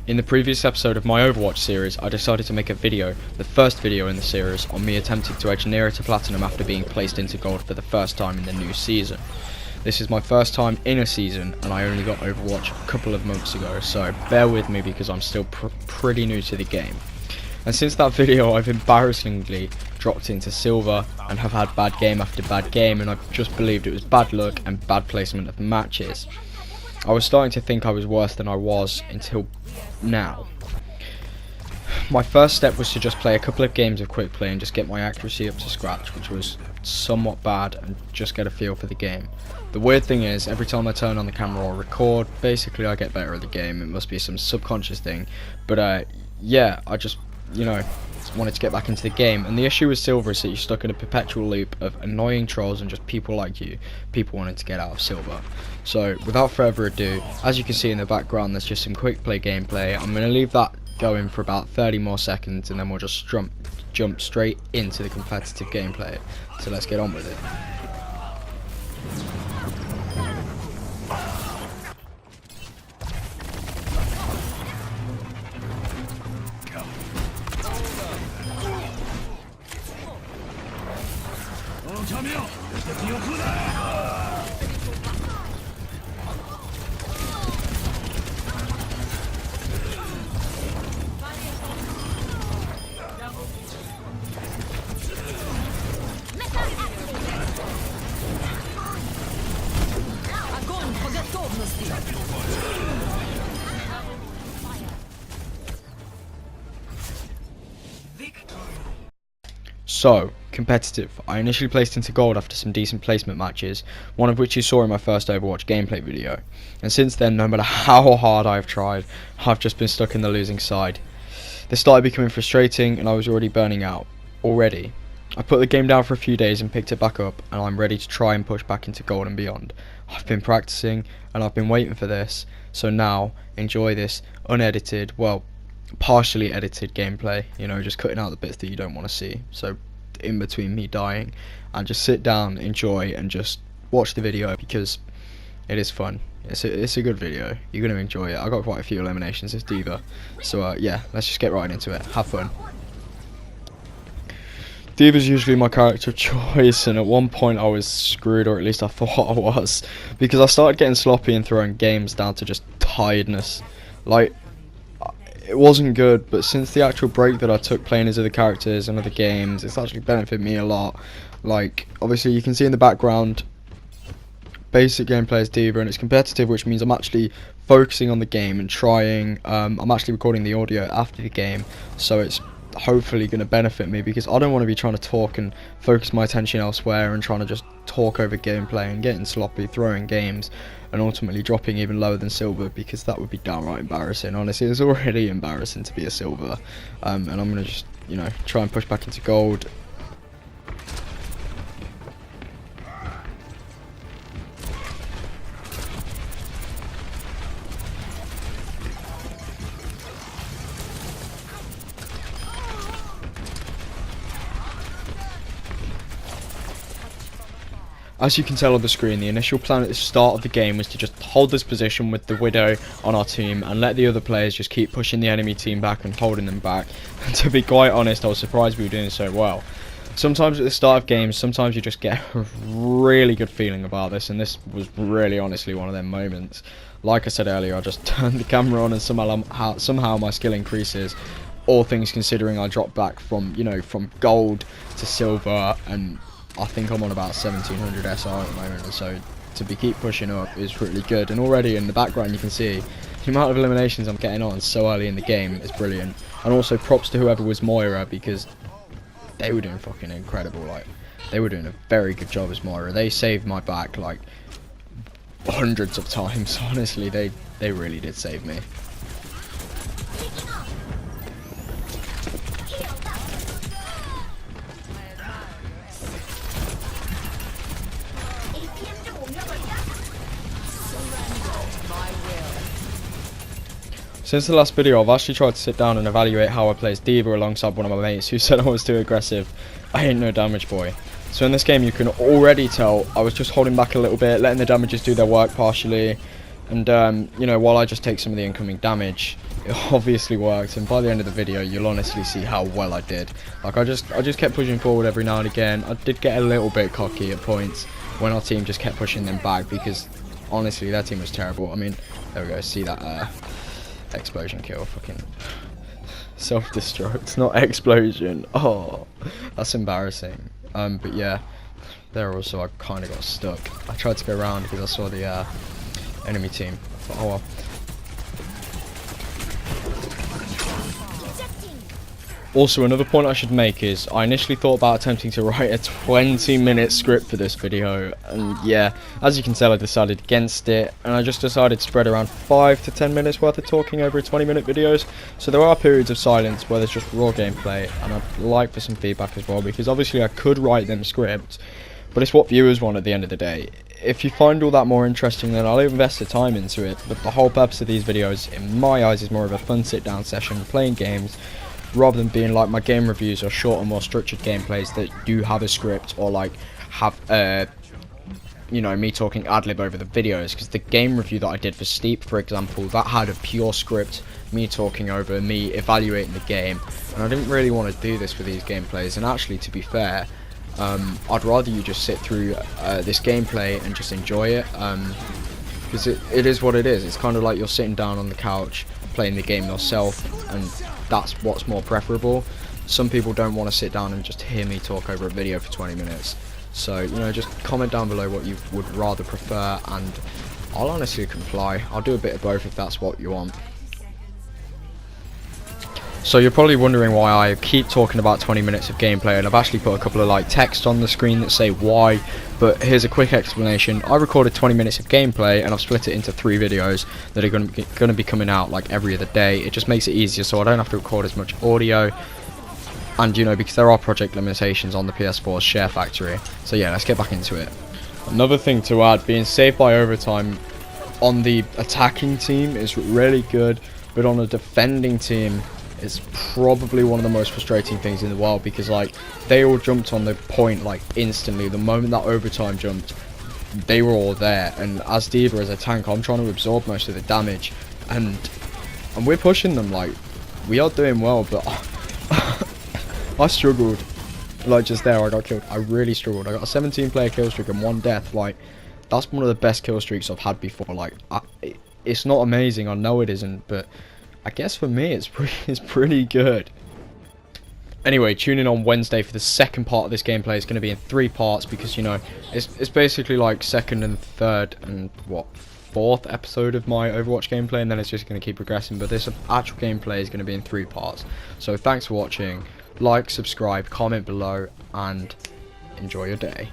In the previous episode of my Overwatch series, I decided to make a video, the first video in the series, on me attempting to edge nearer to Platinum after being placed into Gold for the first time in the new season. This is my first time in a season, and I only got Overwatch a couple of months ago, so bear with me because I'm still pretty new to the game. And since that video, I've embarrassingly dropped into Silver and have had bad game after bad game, and I've just believed it was bad luck and bad placement of matches. I was starting to think I was worse than I was until now. My first step was to just play a couple of games of quick play and just get my accuracy up to scratch, which was somewhat bad, and just get a feel for the game. The weird thing is, every time I turn on the camera or record, basically I get better at the game. It must be some subconscious thing, but yeah, I just, wanted to get back into the game. And the issue with Silver is that you're stuck in a perpetual loop of annoying trolls and just people like you, people wanting to get out of Silver. So without further ado, as you can see in the background, there's just some quick play gameplay. I'm going to leave that going for about 30 more seconds, and then we'll just jump straight into the competitive gameplay. So let's get on with it. So, competitive. I initially placed into Gold after some decent placement matches, one of which you saw in my first Overwatch gameplay video. And since then, no matter how hard I've tried, I've just been stuck in the losing side. This started becoming frustrating, and I was already burning out. Already. I put the game down for a few days and picked it back up, and I'm ready to try and push back into Gold and beyond. I've been practicing, and I've been waiting for this, so now, enjoy this unedited, well, partially edited gameplay, just cutting out the bits that you don't want to see. So in between me dying, and just sit down, enjoy, and just watch the video because it is fun. It's a good video. You're going to enjoy it. I got quite a few eliminations as D.Va, so yeah, let's just get right into it. Have fun. D.Va's usually my character of choice, and at one point I was screwed, or at least I thought I was, because I started getting sloppy and throwing games down to just tiredness. Like, it wasn't good, but since the actual break that I took playing as other characters and other games, it's actually benefited me a lot. Like, obviously you can see in the background, basic gameplay is D.Va, and it's competitive, which means I'm actually focusing on the game and trying. I'm actually recording the audio after the game, so it's hopefully going to benefit me, because I don't want to be trying to talk and focus my attention elsewhere and trying to just talk over gameplay and getting sloppy, throwing games, and ultimately dropping even lower than Silver, because that would be downright embarrassing. Honestly, it's already embarrassing to be a Silver, and I'm going to just, try and push back into Gold. As you can tell on the screen, the initial plan at the start of the game was to just hold this position with the Widow on our team and let the other players just keep pushing the enemy team back and holding them back. And to be quite honest, I was surprised we were doing so well. Sometimes at the start of games, sometimes you just get a really good feeling about this, and this was really honestly one of them moments. Like I said earlier, I just turned the camera on and somehow my skill increases. All things considering, I dropped back from, from Gold to Silver, and I think I'm on about 1700 SR at the moment, and so to keep pushing up is really good. And already in the background you can see the amount of eliminations I'm getting on so early in the game is brilliant. And also props to whoever was Moira, because they were doing fucking incredible. Like, they were doing a very good job as Moira. They saved my back like hundreds of times. Honestly, they really did save me. Since the last video, I've actually tried to sit down and evaluate how I play as D.Va alongside one of my mates who said I was too aggressive. I ain't no damage boy. So in this game you can already tell I was just holding back a little bit, letting the damages do their work partially, and you know, while I just take some of the incoming damage. it obviously worked, and by the end of the video you'll honestly see how well I did. Like I just kept pushing forward every now and again. I did get a little bit cocky at points when our team just kept pushing them back, because honestly their team was terrible. I mean, there we go, see that explosion kill, fucking self-destruct, not explosion. Oh, that's embarrassing. But yeah, there also I kind of got stuck. I tried to go around because I saw the enemy team. But oh well. Also, another point I should make is I initially thought about attempting to write a 20-minute script for this video, and yeah, as you can tell I decided against it, and I just decided to spread around 5 to 10 minutes worth of talking over 20-minute videos. So there are periods of silence where there's just raw gameplay, and I'd like for some feedback as well, because obviously I could write them scripts, but it's what viewers want at the end of the day. If you find all that more interesting, then I'll invest the time into it, but the whole purpose of these videos, in my eyes, is more of a fun sit-down session, playing games, rather than being like my game reviews or shorter, more structured gameplays that do have a script, or like have you know, me talking ad-lib over the videos. Because the game review that I did for Steep, for example, that had a pure script, me talking over, me evaluating the game, and I didn't really want to do this for these gameplays. And actually, to be fair, I'd rather you just sit through this gameplay and just enjoy it, because it is what it is. It's kind of like you're sitting down on the couch playing the game yourself, and that's what's more preferable. Some people don't want to sit down and just hear me talk over a video for 20 minutes. So, you know, just comment down below what you would rather prefer, and I'll honestly comply. I'll do a bit of both if that's what you want. So you're probably wondering why I keep talking about 20 minutes of gameplay, and I've actually put a couple of like text on the screen that say why, but here's a quick explanation. I recorded 20 minutes of gameplay and I've split it into 3 videos that are going to be coming out like every other day. It just makes it easier so I don't have to record as much audio, and you know, because there are project limitations on the PS4's share factory. So yeah, let's get back into it. Another thing to add, being saved by overtime on the attacking team is really good, but on a defending team, it's probably one of the most frustrating things in the world, because like they all jumped on the point like instantly. The moment that overtime jumped, they were all there, and as D.Va, as a tank, I'm trying to absorb most of the damage, and we're pushing them. Like, we are doing well, but I struggled. Like just there, I got killed. I really struggled. I got a 17-player kill streak and 1 death. Like, that's one of the best kill streaks I've had before. Like, it's not amazing, I know it isn't, but I guess for me it's pretty good. Anyway, tune in on Wednesday for the second part of this gameplay. It's going to be in 3 parts, because you know it's basically like second and third and fourth episode of my Overwatch gameplay, and then it's just going to keep progressing. But this actual gameplay is going to be in 3 parts. So thanks for watching. Like, subscribe, comment below, and enjoy your day.